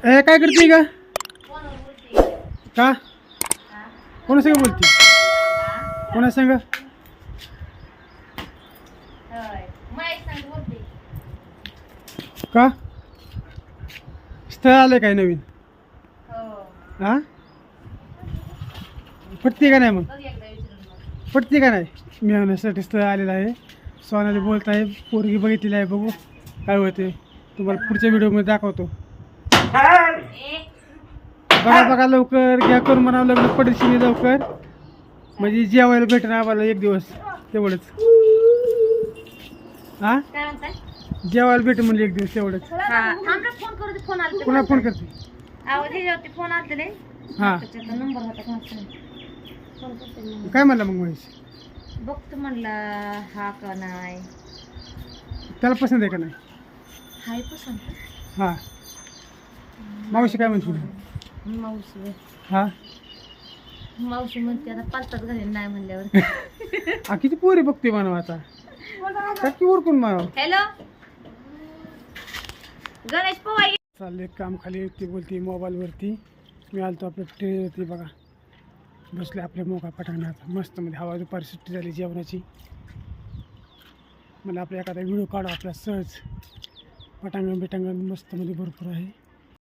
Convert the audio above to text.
ए काय करते का कोणा संग बोलते कोणा संग का स्थळ आलं काय नवीन हा पटते का नाही मग पटते का नाही मिळवण्यासाठी स्थळ आलेलं आहे सोनाली बोलत आहे पोरगी बघितलेली आहे बघू काय होते तुम्हाला पुढच्या व्हिडिओमध्ये दाखवतो बघा बघा लवकर घ्या करून म्हणा लग्न पडशील लवकर म्हणजे जेवायला भेटेल आम्हाला एक दिवस तेवढंच हा जेवायला भेटेल म्हणजे एक दिवस तेवढंच पुन्हा फोन करते हा काय म्हणला मग महेश बघतो म्हणला हा का नाही त्याला पसंत आहे का नाही हाय पसंत हा मावशी काय म्हणते मावशी हा मावशी म्हणते आता पालतात घाली नाही म्हणल्यावर किती पोरी बघते मानव आता की उरकून मानव हॅलो गणेश पवार चालले काम खाली ती बोलती मोबाईलवरती मी आलतो आपल्या टीव्हीवरती बघा बसले आपल्या मोका पटांगणात मस्त मध्ये हवा दुपारी सुट्टी झाली जेवणाची मला आपल्या एखादा व्हिडिओ काढा आपला सहज पटांगण बिटांगण मस्त मध्ये भरपूर आहे